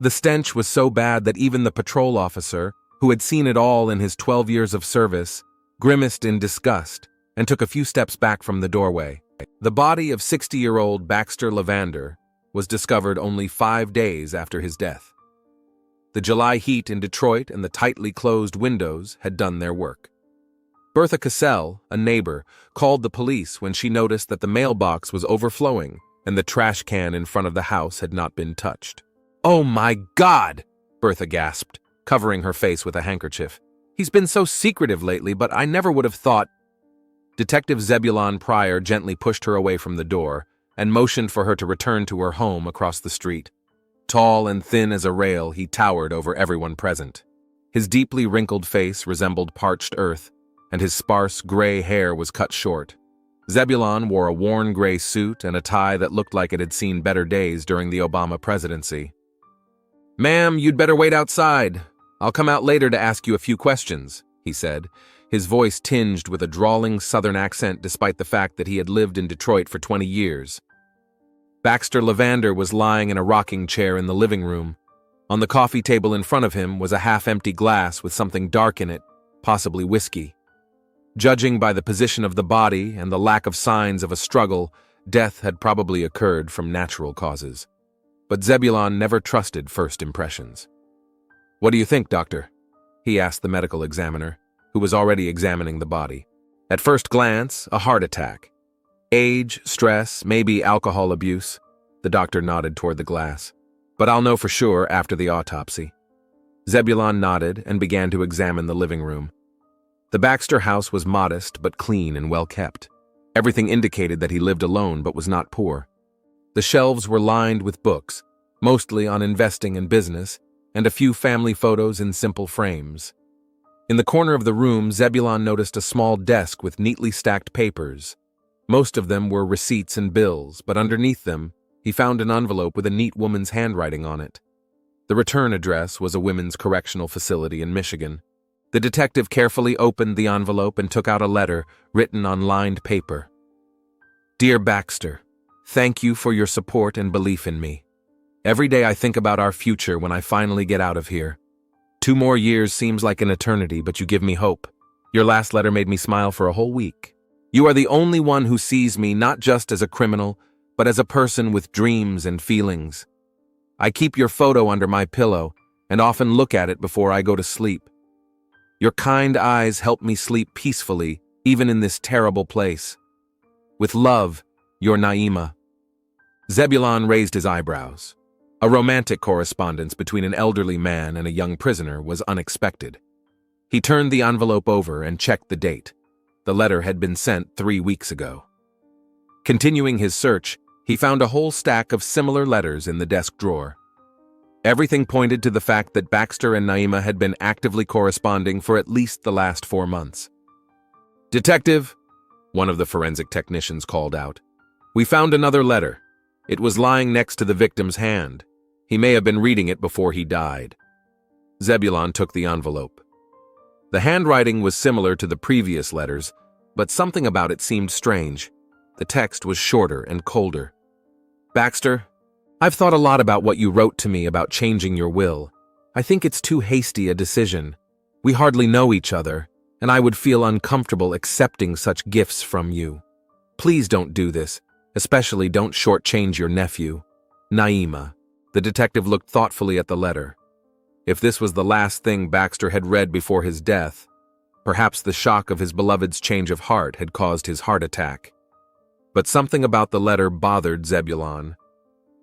The stench was so bad that even the patrol officer, who had seen it all in his 12 years of service, grimaced in disgust and took a few steps back from the doorway. The body of 60-year-old Baxter Lavander was discovered only 5 days after his death. The July heat in Detroit and the tightly closed windows had done their work. Bertha Cassell, a neighbor, called the police when she noticed that the mailbox was overflowing and the trash can in front of the house had not been touched. "Oh my God!" Bertha gasped, covering her face with a handkerchief. "He's been so secretive lately, but I never would have thought—" Detective Zebulon Pryor gently pushed her away from the door and motioned for her to return to her home across the street. Tall and thin as a rail, he towered over everyone present. His deeply wrinkled face resembled parched earth, and his sparse gray hair was cut short. Zebulon wore a worn gray suit and a tie that looked like it had seen better days during the Obama presidency. "Ma'am, you'd better wait outside. I'll come out later to ask you a few questions," he said, his voice tinged with a drawling Southern accent despite the fact that he had lived in Detroit for 20 years. Baxter Lavander was lying in a rocking chair in the living room. On the coffee table in front of him was a half-empty glass with something dark in it, possibly whiskey. Judging by the position of the body and the lack of signs of a struggle, death had probably occurred from natural causes. But Zebulon never trusted first impressions. "What do you think, doctor?" he asked the medical examiner, who was already examining the body. "At first glance, a heart attack. Age, stress, maybe alcohol abuse." The doctor nodded toward the glass. "But I'll know for sure after the autopsy." Zebulon nodded and began to examine the living room. The Baxter house was modest but clean and well kept. Everything indicated that he lived alone but was not poor. The shelves were lined with books, mostly on investing and business, and a few family photos in simple frames. In the corner of the room, Zebulon noticed a small desk with neatly stacked papers. Most of them were receipts and bills, but underneath them, he found an envelope with a neat woman's handwriting on it. The return address was a women's correctional facility in Michigan. The detective carefully opened the envelope and took out a letter written on lined paper. "Dear Baxter, thank you for your support and belief in me. Every day I think about our future when I finally get out of here. 2 more years seems like an eternity, but you give me hope. Your last letter made me smile for a whole week. You are the only one who sees me not just as a criminal, but as a person with dreams and feelings. I keep your photo under my pillow and often look at it before I go to sleep. Your kind eyes help me sleep peacefully, even in this terrible place. With love, your Naima." Zebulon raised his eyebrows. A romantic correspondence between an elderly man and a young prisoner was unexpected. He turned the envelope over and checked the date. The letter had been sent 3 weeks ago. Continuing his search, he found a whole stack of similar letters in the desk drawer. Everything pointed to the fact that Baxter and Naima had been actively corresponding for at least the last 4 months. "Detective," one of the forensic technicians called out, "we found another letter. It was lying next to the victim's hand. He may have been reading it before he died." Zebulon took the envelope. The handwriting was similar to the previous letters, but something about it seemed strange. The text was shorter and colder. "Baxter, I've thought a lot about what you wrote to me about changing your will. I think it's too hasty a decision. We hardly know each other, and I would feel uncomfortable accepting such gifts from you. Please don't do this, especially don't shortchange your nephew. Naima." The detective looked thoughtfully at the letter. If this was the last thing Baxter had read before his death, perhaps the shock of his beloved's change of heart had caused his heart attack. But something about the letter bothered Zebulon.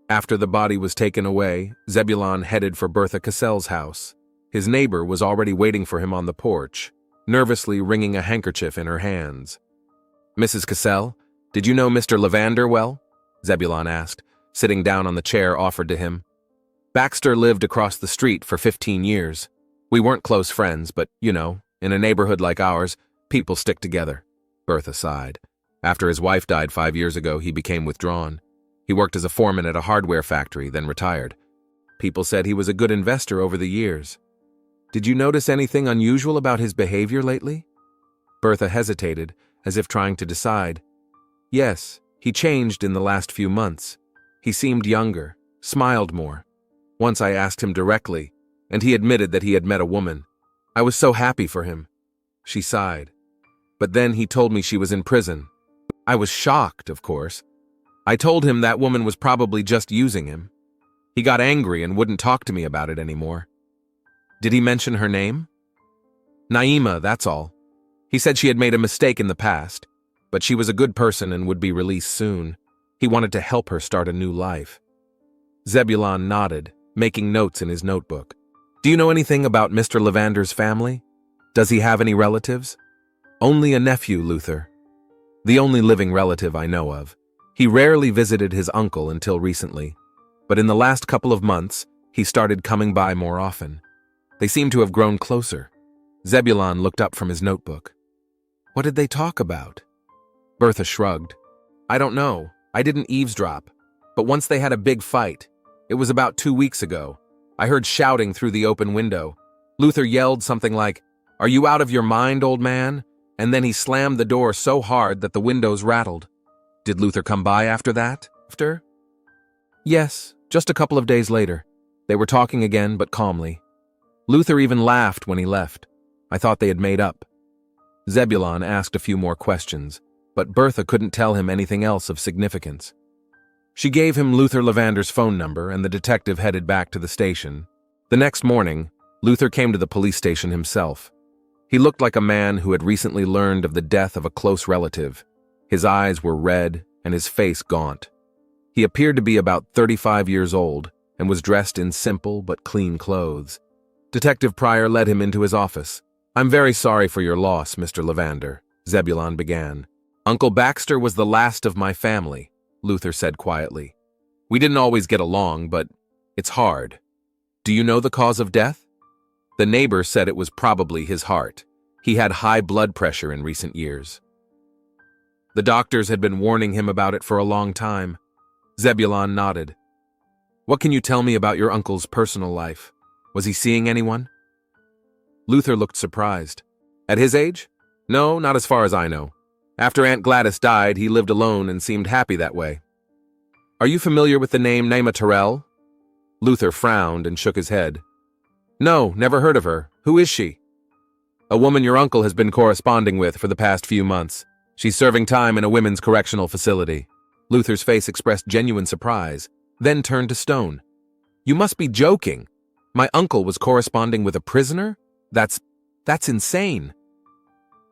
After the body was taken away, Zebulon headed for Bertha Cassell's house. His neighbor was already waiting for him on the porch, nervously wringing a handkerchief in her hands. "Mrs. Cassell, did you know Mr. Lavander well?" Zebulon asked, sitting down on the chair offered to him. "Baxter lived across the street for 15 years. We weren't close friends, but, you know, in a neighborhood like ours, people stick together." Bertha sighed. After his wife died 5 years ago, he became withdrawn. He worked as a foreman at a hardware factory, then retired. People said he was a good investor over the years. "Did you notice anything unusual about his behavior lately?" Bertha hesitated, as if trying to decide. "Yes, he changed in the last few months. He seemed younger, smiled more. Once I asked him directly, and he admitted that he had met a woman. I was so happy for him. She sighed. But then he told me she was in prison. I was shocked, of course. I told him that woman was probably just using him. He got angry and wouldn't talk to me about it anymore. Did he mention her name? Naima, that's all. He said she had made a mistake in the past, but she was a good person and would be released soon. He wanted to help her start a new life. Zebulon nodded, making notes in his notebook. Do you know anything about Mr. Lavander's family? Does he have any relatives? Only a nephew, Luther. The only living relative I know of. He rarely visited his uncle until recently, but in the last couple of months, he started coming by more often. They seem to have grown closer. Zebulon looked up from his notebook. What did they talk about? Bertha shrugged. I don't know. I didn't eavesdrop. But once they had a big fight. It was about 2 weeks ago. I heard shouting through the open window. Luther yelled something like, "Are you out of your mind, old man?" And then he slammed the door so hard that the windows rattled. Did Luther come by after that? Yes, just a couple of days later. They were talking again, but calmly. Luther even laughed when he left. I thought they had made up. Zebulon asked a few more questions, but Bertha couldn't tell him anything else of significance. She gave him Luther Lavander's phone number, and the detective headed back to the station. The next morning, Luther came to the police station himself. He looked like a man who had recently learned of the death of a close relative. His eyes were red and his face gaunt. He appeared to be about 35 years old and was dressed in simple but clean clothes. Detective Pryor led him into his office. I'm very sorry for your loss, Mr. Lavander, Zebulon began. Uncle Baxter was the last of my family, Luther said quietly. We didn't always get along, but it's hard. Do you know the cause of death? The neighbor said it was probably his heart. He had high blood pressure in recent years. The doctors had been warning him about it for a long time. Zebulon nodded. What can you tell me about your uncle's personal life? Was he seeing anyone? Luther looked surprised. At his age? No, not as far as I know. After Aunt Gladys died, he lived alone and seemed happy that way. Are you familiar with the name Naima Terrell? Luther frowned and shook his head. No, never heard of her. Who is she? A woman your uncle has been corresponding with for the past few months. She's serving time in a women's correctional facility. Luther's face expressed genuine surprise, then turned to stone. You must be joking. My uncle was corresponding with a prisoner? That's insane.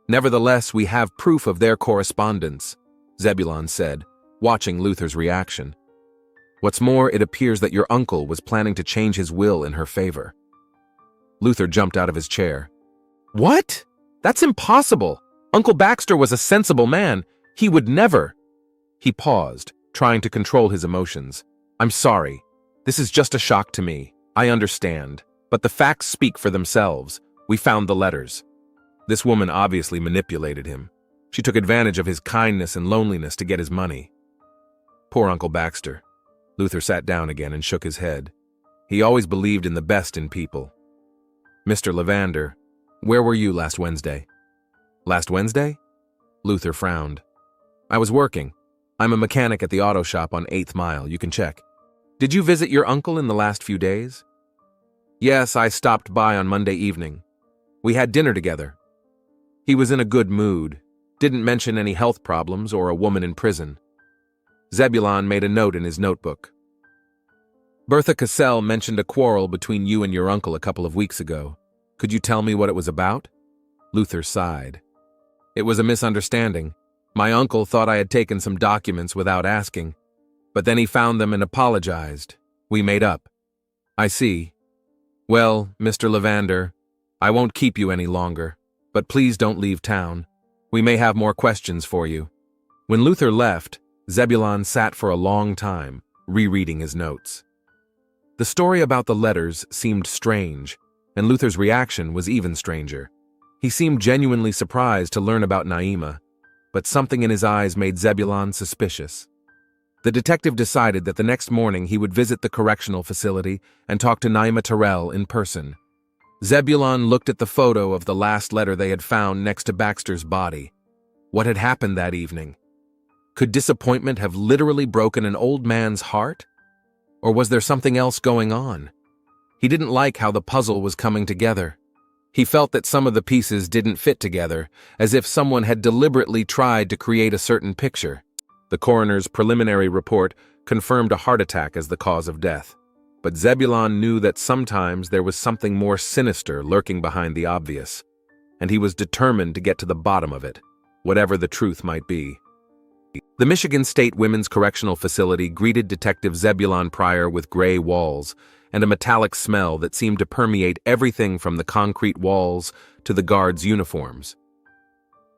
Nevertheless, we have proof of their correspondence, Zebulon said, watching Luther's reaction. What's more, it appears that your uncle was planning to change his will in her favor. Luther jumped out of his chair. What? That's impossible. Uncle Baxter was a sensible man. He would never. He paused, trying to control his emotions. I'm sorry. This is just a shock to me. I understand. But the facts speak for themselves. We found the letters. This woman obviously manipulated him. She took advantage of his kindness and loneliness to get his money. Poor Uncle Baxter. Luther sat down again and shook his head. He always believed in the best in people. Mr. Lavander, where were you last Wednesday? Last Wednesday? Luther frowned. I was working. I'm a mechanic at the auto shop on 8th Mile. You can check. Did you visit your uncle in the last few days? Yes, I stopped by on Monday evening. We had dinner together. He was in a good mood. Didn't mention any health problems or a woman in prison. Zebulon made a note in his notebook. Bertha Cassell mentioned a quarrel between you and your uncle a couple of weeks ago. Could you tell me what it was about? Luther sighed. It was a misunderstanding. My uncle thought I had taken some documents without asking, but then he found them and apologized. We made up. I see. Well, Mr. Lavander, I won't keep you any longer, but please don't leave town. We may have more questions for you. When Luther left, Zebulon sat for a long time, rereading his notes. The story about the letters seemed strange, and Luther's reaction was even stranger. He seemed genuinely surprised to learn about Naima, but something in his eyes made Zebulon suspicious. The detective decided that the next morning he would visit the correctional facility and talk to Naima Terrell in person. Zebulon looked at the photo of the last letter they had found next to Baxter's body. What had happened that evening? Could disappointment have literally broken an old man's heart? Or was there something else going on? He didn't like how the puzzle was coming together. He felt that some of the pieces didn't fit together, as if someone had deliberately tried to create a certain picture. The coroner's preliminary report confirmed a heart attack as the cause of death. But Zebulon knew that sometimes there was something more sinister lurking behind the obvious, and he was determined to get to the bottom of it, whatever the truth might be. The Michigan State Women's Correctional Facility greeted Detective Zebulon Pryor with gray walls and a metallic smell that seemed to permeate everything from the concrete walls to the guards' uniforms.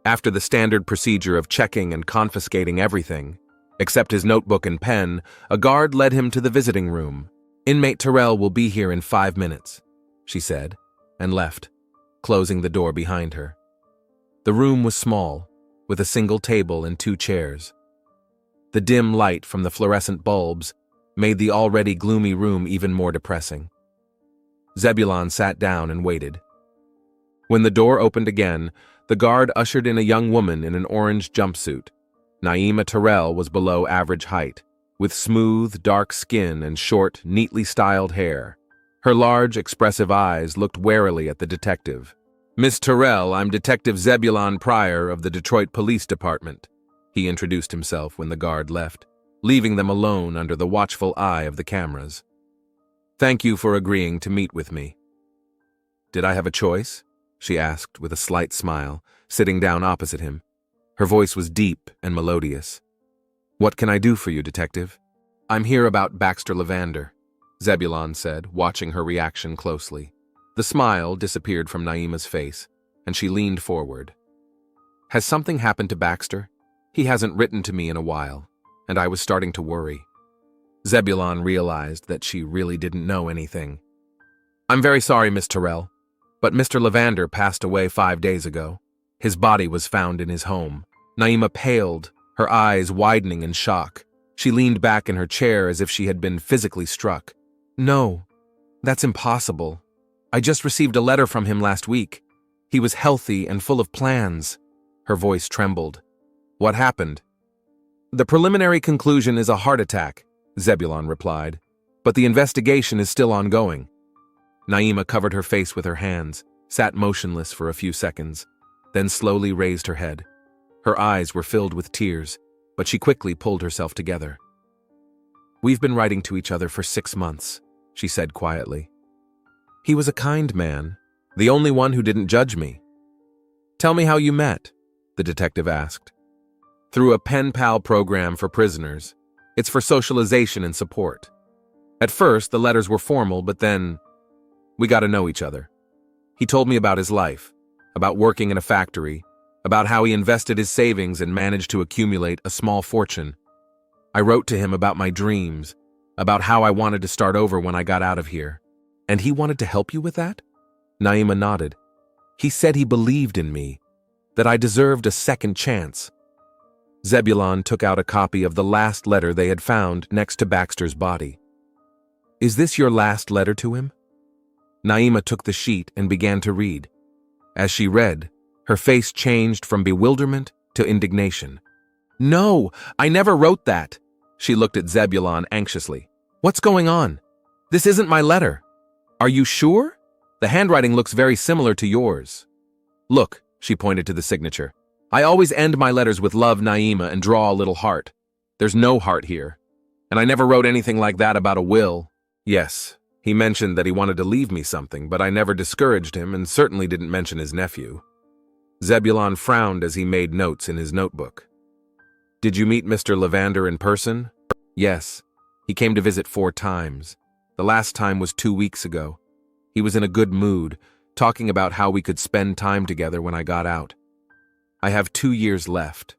After the standard procedure of checking and confiscating everything, except his notebook and pen, a guard led him to the visiting room. "Inmate Terrell will be here in 5 minutes," she said, and left, closing the door behind her. The room was small, with a single table and 2 chairs. The dim light from the fluorescent bulbs made the already gloomy room even more depressing. Zebulon sat down and waited. When the door opened again, the guard ushered in a young woman in an orange jumpsuit. Naima Terrell was below average height, with smooth, dark skin and short, neatly styled hair. Her large, expressive eyes looked warily at the detective. "Miss Terrell, I'm Detective Zebulon Pryor of the Detroit Police Department," he introduced himself when the guard left, leaving them alone under the watchful eye of the cameras. "Thank you for agreeing to meet with me." "Did I have a choice?" she asked with a slight smile, sitting down opposite him. Her voice was deep and melodious. "What can I do for you, Detective?" "I'm here about Baxter Levander," Zebulon said, watching her reaction closely. The smile disappeared from Naima's face, and she leaned forward. "Has something happened to Baxter? He hasn't written to me in a while, and I was starting to worry." Zebulon realized that she really didn't know anything. "I'm very sorry, Miss Terrell, but Mr. Levander passed away 5 days ago. His body was found in his home." Naima paled, her eyes widening in shock. She leaned back in her chair as if she had been physically struck. "No, that's impossible. I just received a letter from him last week. He was healthy and full of plans." Her voice trembled. "What happened?" "The preliminary conclusion is a heart attack," Zebulon replied, "but the investigation is still ongoing." Naima covered her face with her hands, sat motionless for a few seconds, then slowly raised her head. Her eyes were filled with tears, but she quickly pulled herself together. "We've been writing to each other for 6 months," she said quietly. "He was a kind man, the only one who didn't judge me." "Tell me how you met," the detective asked. "Through a pen pal program for prisoners. It's for socialization and support. At first, the letters were formal, but then we got to know each other. He told me about his life, about working in a factory, about how he invested his savings and managed to accumulate a small fortune. I wrote to him about my dreams, about how I wanted to start over when I got out of here. And he wanted to help you with that?" Naima nodded. "He said he believed in me, that I deserved a second chance." Zebulon took out a copy of the last letter they had found next to Baxter's body. "Is this your last letter to him?" Naima took the sheet and began to read. As she read, her face changed from bewilderment to indignation. "No, I never wrote that." She looked at Zebulon anxiously. "What's going on? This isn't my letter." "Are you sure? The handwriting looks very similar to yours." "Look," she pointed to the signature. "I always end my letters with 'Love, Naima' and draw a little heart. There's no heart here. And I never wrote anything like that about a will. Yes, he mentioned that he wanted to leave me something, but I never discouraged him and certainly didn't mention his nephew." Zebulon frowned as he made notes in his notebook. "Did you meet Mr. Levander in person?" "Yes. He came to visit 4 times. The last time was 2 weeks ago. He was in a good mood, talking about how we could spend time together when I got out. I have 2 years left."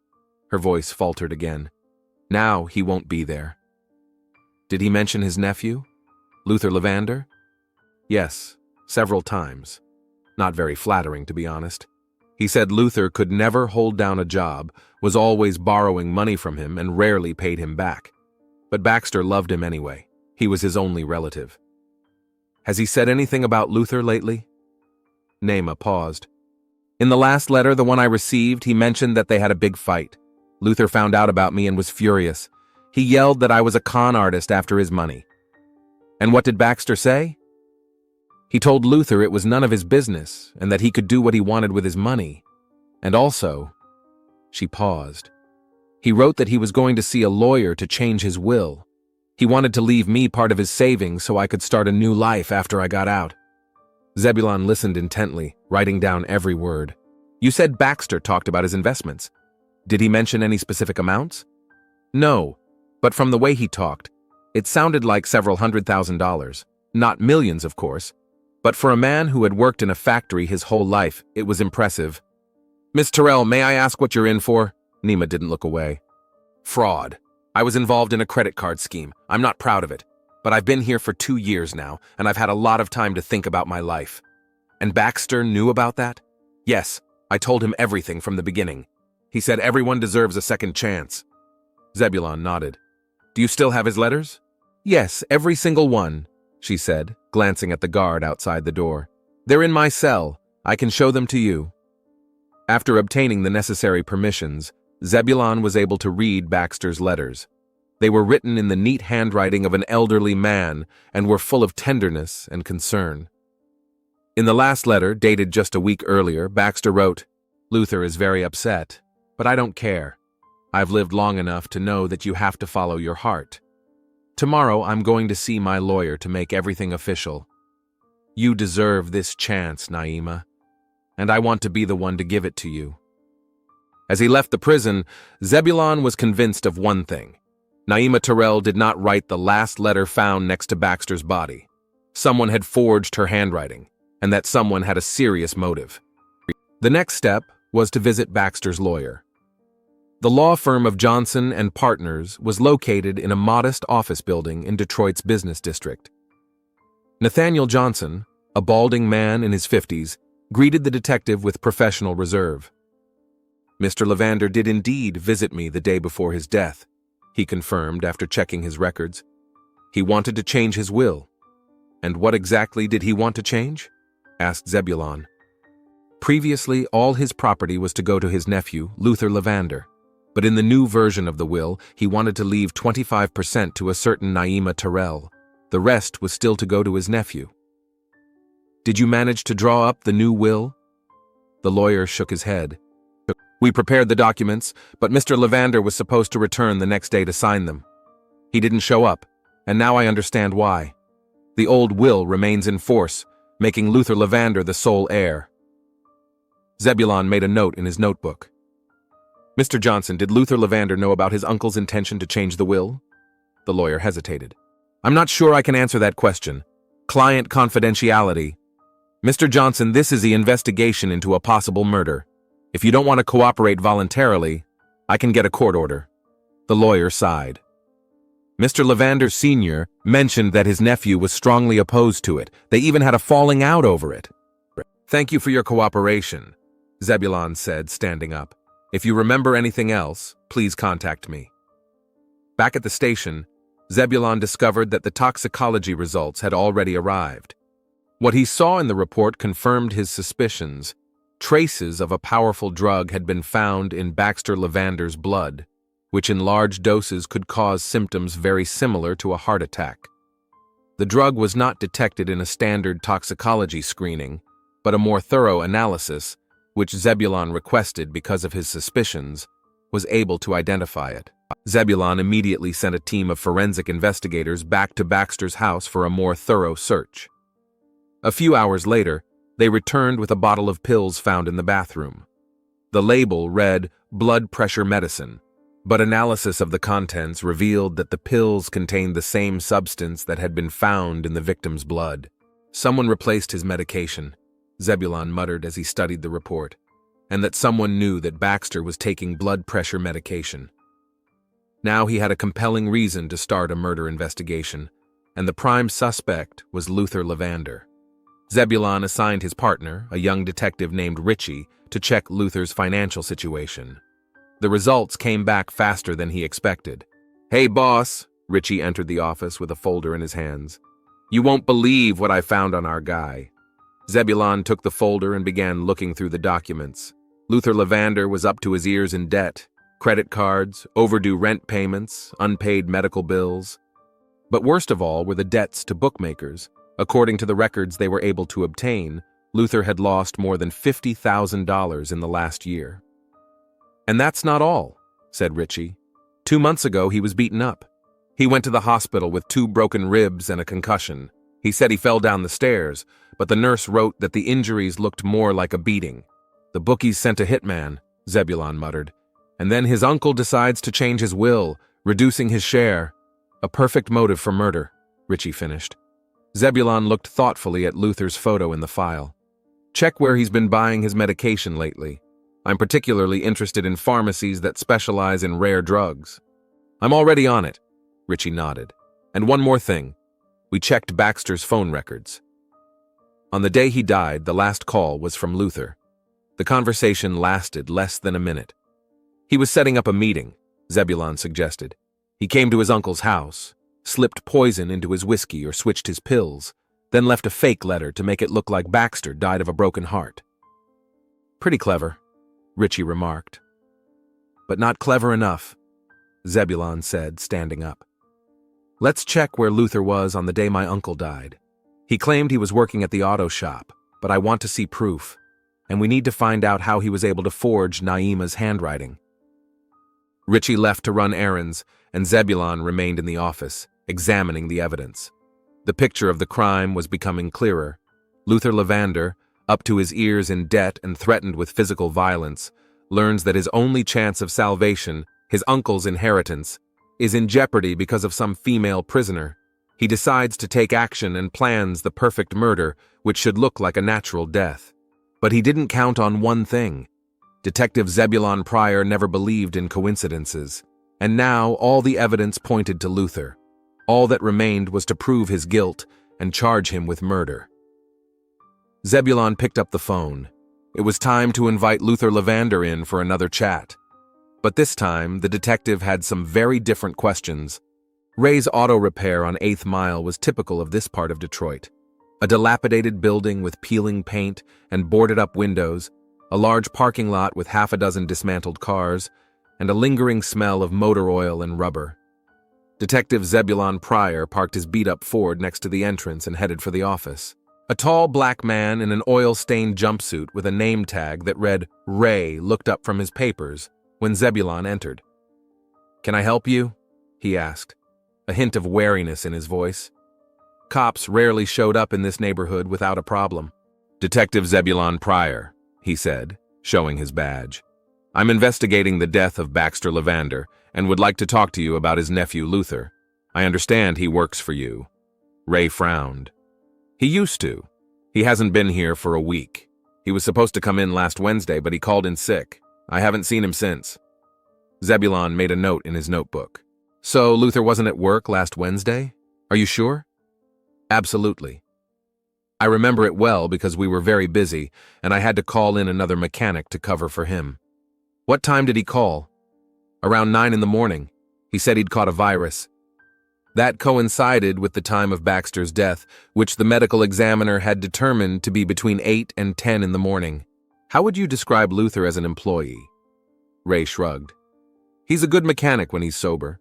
Her voice faltered again. "Now he won't be there." "Did he mention his nephew? Luther Levander?" "Yes, several times. Not very flattering, to be honest. He said Luther could never hold down a job, was always borrowing money from him and rarely paid him back. But Baxter loved him anyway. He was his only relative." "Has he said anything about Luther lately?" Naima paused. "In the last letter, the one I received, he mentioned that they had a big fight. Luther found out about me and was furious. He yelled that I was a con artist after his money." "And what did Baxter say?" He told Luther it was none of his business and that he could do what he wanted with his money. And also, she paused. He wrote that he was going to see a lawyer to change his will. He wanted to leave me part of his savings so I could start a new life after I got out. Zebulon listened intently, writing down every word. You said Baxter talked about his investments. Did he mention any specific amounts? No, but from the way he talked, it sounded like several $100,000. Not millions, of course, but for a man who had worked in a factory his whole life, it was impressive. Miss Terrell, may I ask what you're in for? Nima didn't look away. Fraud. I was involved in a credit card scheme. I'm not proud of it, but I've been here for 2 years now, and I've had a lot of time to think about my life. And Baxter knew about that? Yes, I told him everything from the beginning. He said everyone deserves a second chance. Zebulon nodded. Do you still have his letters? Yes, every single one, she said, glancing at the guard outside the door. They're in my cell. I can show them to you. After obtaining the necessary permissions, Zebulon was able to read Baxter's letters. They were written in the neat handwriting of an elderly man and were full of tenderness and concern. In the last letter, dated just a week earlier, Baxter wrote, Luther is very upset, but I don't care. I've lived long enough to know that you have to follow your heart. Tomorrow I'm going to see my lawyer to make everything official. You deserve this chance, Naima, and I want to be the one to give it to you. As he left the prison, Zebulon was convinced of one thing. Naima Terrell did not write the last letter found next to Baxter's body. Someone had forged her handwriting, and that someone had a serious motive. The next step was to visit Baxter's lawyer. The law firm of Johnson and Partners was located in a modest office building in Detroit's business district. Nathaniel Johnson, a balding man in his 50s, greeted the detective with professional reserve. Mr. Levander did indeed visit me the day before his death, he confirmed after checking his records. He wanted to change his will. And what exactly did he want to change? Asked Zebulon. Previously, all his property was to go to his nephew, Luther Levander. But in the new version of the will, he wanted to leave 25% to a certain Naima Terrell. The rest was still to go to his nephew. Did you manage to draw up the new will? The lawyer shook his head. We prepared the documents, but Mr. Levander was supposed to return the next day to sign them. He didn't show up, and now I understand why. The old will remains in force, making Luther Levander the sole heir. Zebulon made a note in his notebook. Mr. Johnson, did Luther Levander know about his uncle's intention to change the will? The lawyer hesitated. I'm not sure I can answer that question. Client confidentiality. Mr. Johnson, this is the investigation into a possible murder. If you don't want to cooperate voluntarily, I can get a court order. The lawyer sighed. Mr. Levander Sr. mentioned that his nephew was strongly opposed to it. They even had a falling out over it. Thank you for your cooperation, Zebulon said, standing up. If you remember anything else, please contact me. Back at the station, Zebulon discovered that the toxicology results had already arrived. What he saw in the report confirmed his suspicions. Traces of a powerful drug had been found in Baxter Levander's blood, which in large doses could cause symptoms very similar to a heart attack. The drug was not detected in a standard toxicology screening, but a more thorough analysis, which Zebulon requested because of his suspicions, was able to identify it. Zebulon immediately sent a team of forensic investigators back to Baxter's house for a more thorough search. A few hours later, they returned with a bottle of pills found in the bathroom. The label read blood pressure medicine, but analysis of the contents revealed that the pills contained the same substance that had been found in the victim's blood. Someone replaced his medication, Zebulon muttered as he studied the report, and that someone knew that Baxter was taking blood pressure medication. Now he had a compelling reason to start a murder investigation, and the prime suspect was Luther Levander. Zebulon assigned his partner, a young detective named Richie, to check Luther's financial situation. The results came back faster than he expected. Hey, boss, Richie entered the office with a folder in his hands. You won't believe what I found on our guy. Zebulon took the folder and began looking through the documents. Luther Levander was up to his ears in debt, credit cards, overdue rent payments, unpaid medical bills. But worst of all were the debts to bookmakers, According to the records they were able to obtain, Luther had lost more than $50,000 in the last year. "And that's not all," said Richie. 2 months ago he was beaten up. He went to the hospital with 2 broken ribs and a concussion. He said he fell down the stairs, but the nurse wrote that the injuries looked more like a beating. "The bookies sent a hitman," Zebulon muttered. "And then his uncle decides to change his will, reducing his share. A perfect motive for murder," Richie finished. Zebulon looked thoughtfully at Luther's photo in the file. "Check where he's been buying his medication lately. I'm particularly interested in pharmacies that specialize in rare drugs." "I'm already on it," Richie nodded. "And one more thing. We checked Baxter's phone records. On the day he died, the last call was from Luther. The conversation lasted less than a minute. He was setting up a meeting, Zebulon suggested. He came to his uncle's house, slipped poison into his whiskey or switched his pills, then left a fake letter to make it look like Baxter died of a broken heart. "Pretty clever," Richie remarked. "But not clever enough," Zebulon said, standing up. "Let's check where Luther was on the day my uncle died. He claimed he was working at the auto shop, but I want to see proof, and we need to find out how he was able to forge Naima's handwriting." Richie left to run errands, and Zebulon remained in the office, examining the evidence. The picture of the crime was becoming clearer. Luther Lavander, up to his ears in debt and threatened with physical violence, learns that his only chance of salvation, his uncle's inheritance, is in jeopardy because of some female prisoner. He decides to take action and plans the perfect murder, which should look like a natural death. But he didn't count on one thing. Detective Zebulon Pryor never believed in coincidences, and now all the evidence pointed to Luther. All that remained was to prove his guilt and charge him with murder. Zebulon picked up the phone. It was time to invite Luther Lavander in for another chat. But this time, the detective had some very different questions. Ray's Auto Repair on 8th Mile was typical of this part of Detroit. A dilapidated building with peeling paint and boarded-up windows, a large parking lot with half a dozen dismantled cars, and a lingering smell of motor oil and rubber. Detective Zebulon Pryor parked his beat-up Ford next to the entrance and headed for the office. A tall black man in an oil-stained jumpsuit with a name tag that read Ray looked up from his papers when Zebulon entered. "Can I help you?" he asked, a hint of wariness in his voice. Cops rarely showed up in this neighborhood without a problem. "Detective Zebulon Pryor," he said, showing his badge. "I'm investigating the death of Baxter Lavander and would like to talk to you about his nephew Luther. I understand he works for you." Ray frowned. "He used to. He hasn't been here for a week. He was supposed to come in last Wednesday, but he called in sick. I haven't seen him since." Zebulon made a note in his notebook. "So Luther wasn't at work last Wednesday? Are you sure?" "Absolutely. I remember it well because we were very busy, and I had to call in another mechanic to cover for him." "What time did he call?" "Around 9 in the morning. He said he'd caught a virus." That coincided with the time of Baxter's death, which the medical examiner had determined to be between 8 and 10 in the morning. "How would you describe Luther as an employee?" Ray shrugged. "He's a good mechanic when he's sober,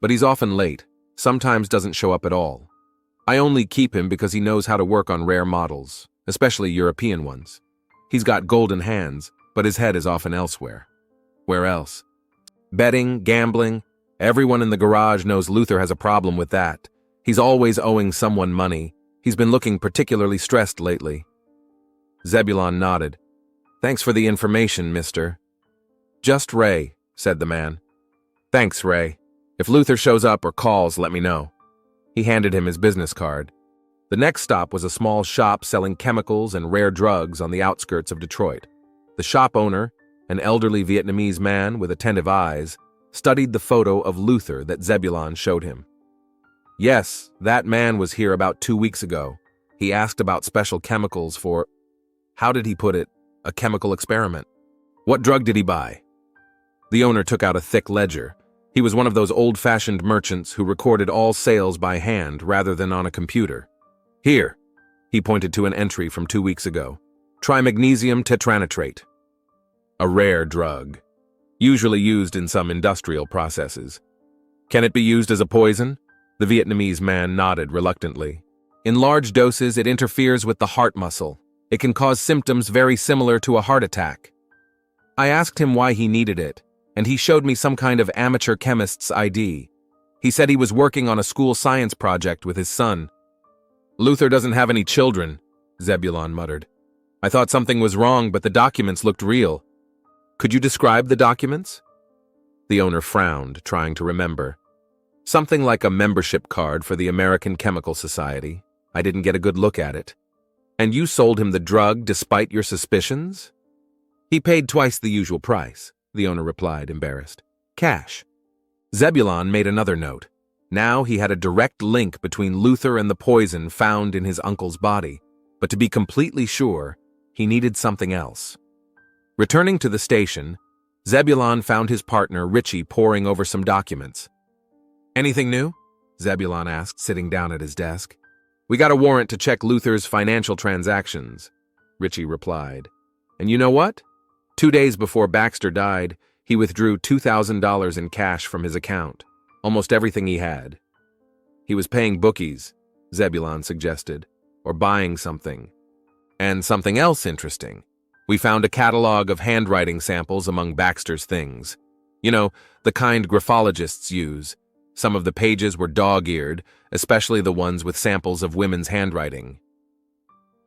but he's often late, sometimes doesn't show up at all. I only keep him because he knows how to work on rare models, especially European ones. He's got golden hands, but his head is often elsewhere." "Where else?" "Betting, gambling. Everyone in the garage knows Luther has a problem with that. He's always owing someone money. He's been looking particularly stressed lately." Zebulon nodded. "Thanks for the information, mister." "Just Ray," said the man. "Thanks, Ray. If Luther shows up or calls, let me know." He handed him his business card. The next stop was a small shop selling chemicals and rare drugs on the outskirts of Detroit. The shop owner, an elderly Vietnamese man with attentive eyes, studied the photo of Luther that Zebulon showed him. "Yes, that man was here about 2 weeks ago. He asked about special chemicals for, how did he put it, a chemical experiment. What drug did he buy?" The owner took out a thick ledger. He was one of those old-fashioned merchants who recorded all sales by hand rather than on a computer. "Here," he pointed to an entry from 2 weeks ago. "Trimagnesium tetranitrate. A rare drug, usually used in some industrial processes. Can it be used as a poison?" The Vietnamese man nodded reluctantly. In large doses, it interferes with the heart muscle. It can cause symptoms very similar to a heart attack. I asked him why he needed it, and he showed me some kind of amateur chemist's ID. He said he was working on a school science project with his son. Luther doesn't have any children, Zebulon muttered. I thought something was wrong, but the documents looked real. Could you describe the documents? The owner frowned, trying to remember. Something like a membership card for the American Chemical Society. I didn't get a good look at it. And you sold him the drug despite your suspicions? He paid twice the usual price, the owner replied, embarrassed. Cash. Zebulon made another note. Now he had a direct link between Luther and the poison found in his uncle's body, but to be completely sure, he needed something else. Returning to the station, Zebulon found his partner, Richie, poring over some documents. Anything new? Zebulon asked, sitting down at his desk. We got a warrant to check Luther's financial transactions, Richie replied. And you know what? 2 days before Baxter died, he withdrew $2,000 in cash from his account, almost everything he had. He was paying bookies, Zebulon suggested, or buying something. And something else interesting. We found a catalog of handwriting samples among Baxter's things. You know, the kind graphologists use. Some of the pages were dog-eared, especially the ones with samples of women's handwriting.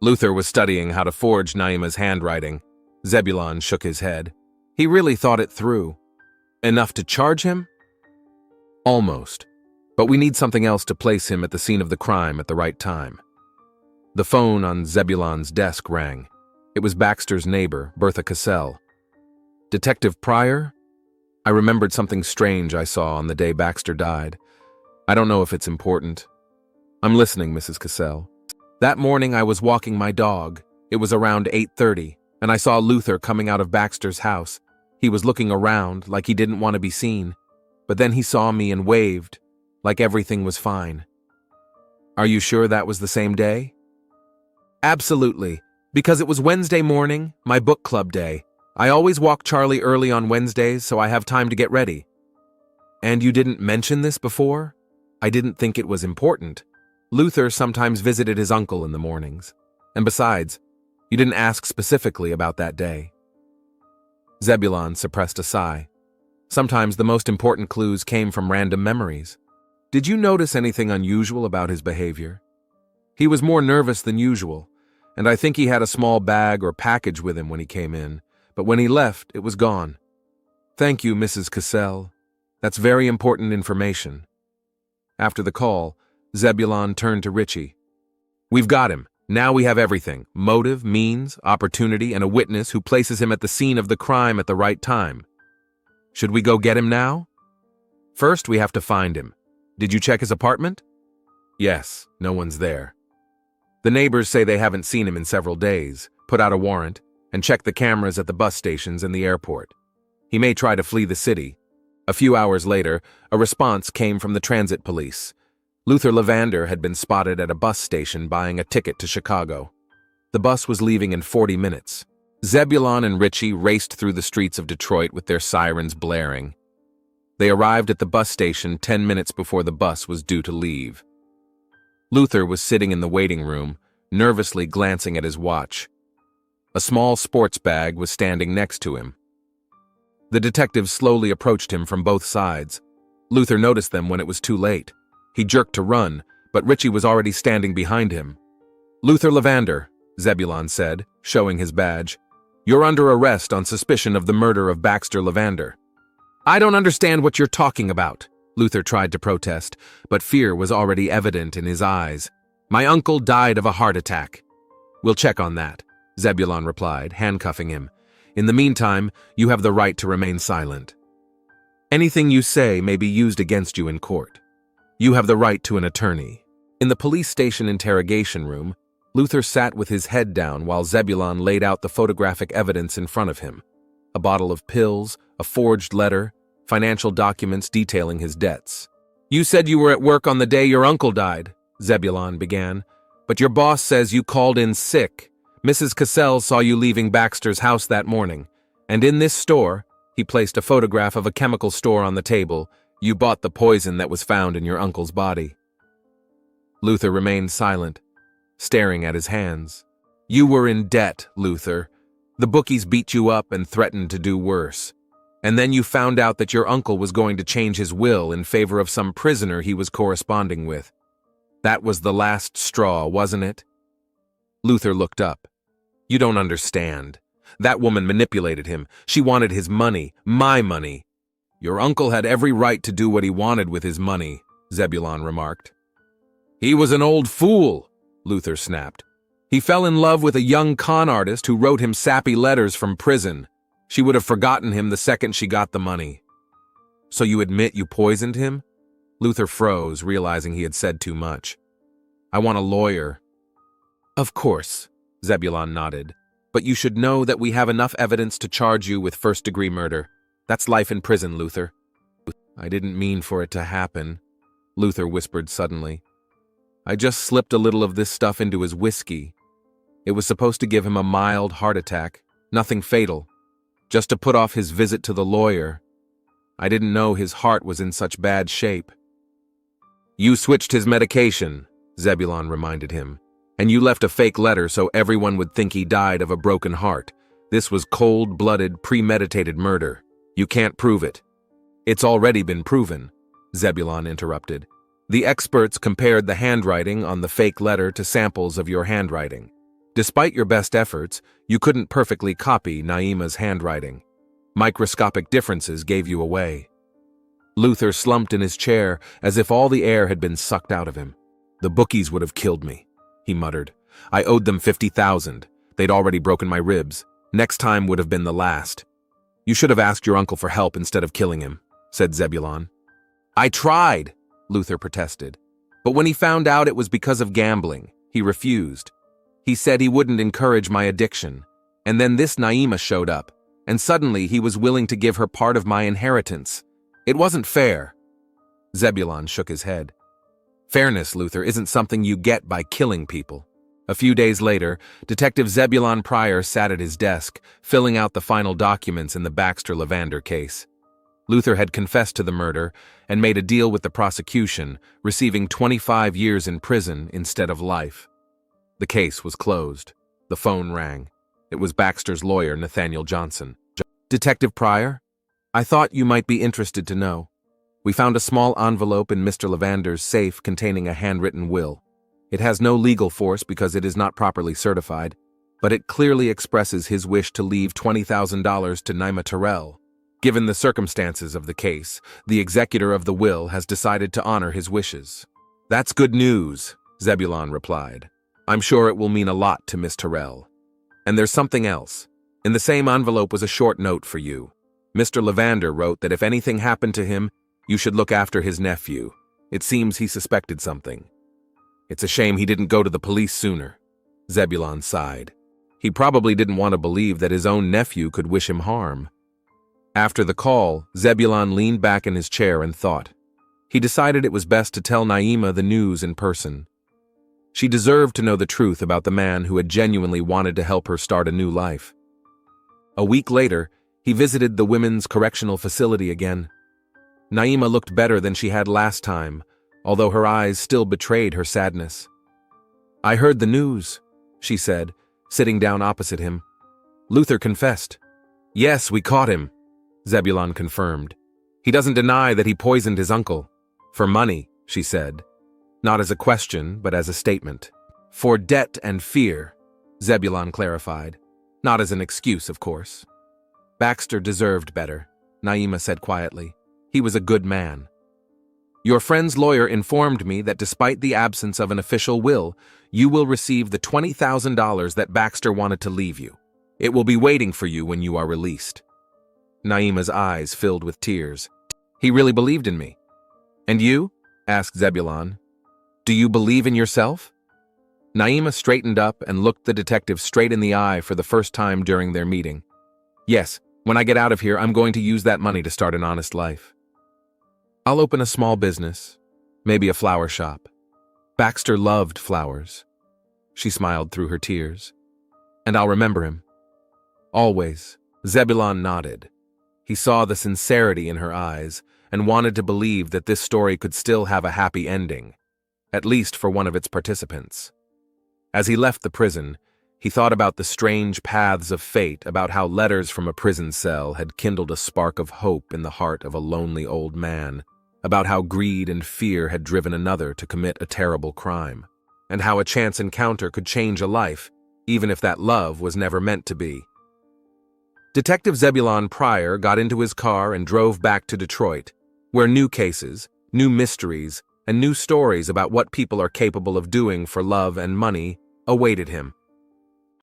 Luther was studying how to forge Naima's handwriting. Zebulon shook his head. He really thought it through. Enough to charge him? Almost. But we need something else to place him at the scene of the crime at the right time. The phone on Zebulon's desk rang. It was Baxter's neighbor, Bertha Cassell. Detective Pryor? I remembered something strange I saw on the day Baxter died. I don't know if it's important. I'm listening, Mrs. Cassell. That morning I was walking my dog. It was around 8:30, and I saw Luther coming out of Baxter's house. He was looking around like he didn't want to be seen, but then he saw me and waved, like everything was fine. Are you sure that was the same day? Absolutely. Because it was Wednesday morning, my book club day. I always walk Charlie early on Wednesdays so I have time to get ready. And you didn't mention this before? I didn't think it was important. Luther sometimes visited his uncle in the mornings. And besides, you didn't ask specifically about that day. Zebulon suppressed a sigh. Sometimes the most important clues came from random memories. Did you notice anything unusual about his behavior? He was more nervous than usual, and I think he had a small bag or package with him when he came in, but when he left, it was gone. Thank you, Mrs. Cassell. That's very important information. After the call, Zebulon turned to Richie. We've got him. Now we have everything. Motive, means, opportunity, and a witness who places him at the scene of the crime at the right time. Should we go get him now? First, we have to find him. Did you check his apartment? Yes, no one's there. The neighbors say they haven't seen him in several days, put out a warrant, and checked the cameras at the bus stations and the airport. He may try to flee the city. A few hours later, a response came from the transit police. Luther Lavander had been spotted at a bus station buying a ticket to Chicago. The bus was leaving in 40 minutes. Zebulon and Richie raced through the streets of Detroit with their sirens blaring. They arrived at the bus station 10 minutes before the bus was due to leave. Luther was sitting in the waiting room, nervously glancing at his watch. A small sports bag was standing next to him. The detectives slowly approached him from both sides. Luther noticed them when it was too late. He jerked to run, but Richie was already standing behind him. Luther Lavander, Zebulon said, showing his badge. You're under arrest on suspicion of the murder of Baxter Lavander. I don't understand what you're talking about, Luther tried to protest, but fear was already evident in his eyes. My uncle died of a heart attack. We'll check on that, Zebulon replied, handcuffing him. In the meantime, you have the right to remain silent. Anything you say may be used against you in court. You have the right to an attorney. In the police station interrogation room, Luther sat with his head down while Zebulon laid out the photographic evidence in front of him. A bottle of pills, a forged letter, financial documents detailing his debts. You said you were at work on the day your uncle died, Zebulon began, but your boss says you called in sick. Mrs. Cassell saw you leaving Baxter's house that morning, and in this store, he placed a photograph of a chemical store on the table. You bought the poison that was found in your uncle's body. Luther remained silent, staring at his hands. "You were in debt, Luther. The bookies beat you up and threatened to do worse. And then you found out that your uncle was going to change his will in favor of some prisoner he was corresponding with. That was the last straw, wasn't it?" Luther looked up. "You don't understand. That woman manipulated him. She wanted his money, my money." "Your uncle had every right to do what he wanted with his money," Zebulon remarked. "He was an old fool," Luther snapped. "He fell in love with a young con artist who wrote him sappy letters from prison. She would have forgotten him the second she got the money." "So you admit you poisoned him?" Luther froze, realizing he had said too much. "I want a lawyer." "Of course," Zebulon nodded. "But you should know that we have enough evidence to charge you with first-degree murder. That's life in prison, Luther." "I didn't mean for it to happen," Luther whispered suddenly. "I just slipped a little of this stuff into his whiskey. It was supposed to give him a mild heart attack, nothing fatal, just to put off his visit to the lawyer. I didn't know his heart was in such bad shape." "You switched his medication," Zebulon reminded him. "And you left a fake letter so everyone would think he died of a broken heart. This was cold-blooded, premeditated murder. You can't prove it." "It's already been proven," Zebulon interrupted. "The experts compared the handwriting on the fake letter to samples of your handwriting. Despite your best efforts, you couldn't perfectly copy Naima's handwriting. Microscopic differences gave you away." Luther slumped in his chair as if all the air had been sucked out of him. "The bookies would have killed me," he muttered. "I owed them 50,000. They'd already broken my ribs. Next time would have been the last." "You should have asked your uncle for help instead of killing him," said Zebulon. "I tried," Luther protested. "But when he found out it was because of gambling, he refused. He said he wouldn't encourage my addiction. And then this Naima showed up, and suddenly he was willing to give her part of my inheritance. It wasn't fair." Zebulon shook his head. "Fairness, Luther, isn't something you get by killing people." A few days later, Detective Zebulon Pryor sat at his desk, filling out the final documents in the Baxter-Levander case. Luther had confessed to the murder and made a deal with the prosecution, receiving 25 years in prison instead of life. The case was closed. The phone rang. It was Baxter's lawyer, Nathaniel Johnson. "Detective Pryor, I thought you might be interested to know. We found a small envelope in Mr. Levander's safe containing a handwritten will. It has no legal force because it is not properly certified, but it clearly expresses his wish to leave $20,000 to Naima Terrell. Given the circumstances of the case, the executor of the will has decided to honor his wishes." "That's good news," Zebulon replied. "I'm sure it will mean a lot to Miss Terrell. And there's something else. In the same envelope was a short note for you. Mr. Levander wrote that if anything happened to him, you should look after his nephew. It seems he suspected something." "It's a shame he didn't go to the police sooner," Zebulon sighed. "He probably didn't want to believe that his own nephew could wish him harm." After the call, Zebulon leaned back in his chair and thought. He decided it was best to tell Naima the news in person. She deserved to know the truth about the man who had genuinely wanted to help her start a new life. A week later, he visited the women's correctional facility again. Naima looked better than she had last time, although her eyes still betrayed her sadness. "I heard the news," she said, sitting down opposite him. Luther confessed. "Yes, we caught him," Zebulon confirmed. "He doesn't deny that he poisoned his uncle. For money," she said. Not as a question, but as a statement. "For debt and fear," Zebulon clarified. Not as an excuse, of course. "Baxter deserved better," Naima said quietly. "He was a good man. Your friend's lawyer informed me that despite the absence of an official will, you will receive the $20,000 that Baxter wanted to leave you. It will be waiting for you when you are released." Naima's eyes filled with tears. "He really believed in me." "And you?" asked Zebulon. "Do you believe in yourself?" Naima straightened up and looked the detective straight in the eye for the first time during their meeting. "Yes, when I get out of here, I'm going to use that money to start an honest life. I'll open a small business, maybe a flower shop. Baxter loved flowers." She smiled through her tears. "And I'll remember him. Always." Zebulon nodded. He saw the sincerity in her eyes and wanted to believe that this story could still have a happy ending, at least for one of its participants. As he left the prison, he thought about the strange paths of fate, about how letters from a prison cell had kindled a spark of hope in the heart of a lonely old man, about how greed and fear had driven another to commit a terrible crime, and how a chance encounter could change a life, even if that love was never meant to be. Detective Zebulon Pryor got into his car and drove back to Detroit, where new cases, new mysteries, and new stories about what people are capable of doing for love and money awaited him.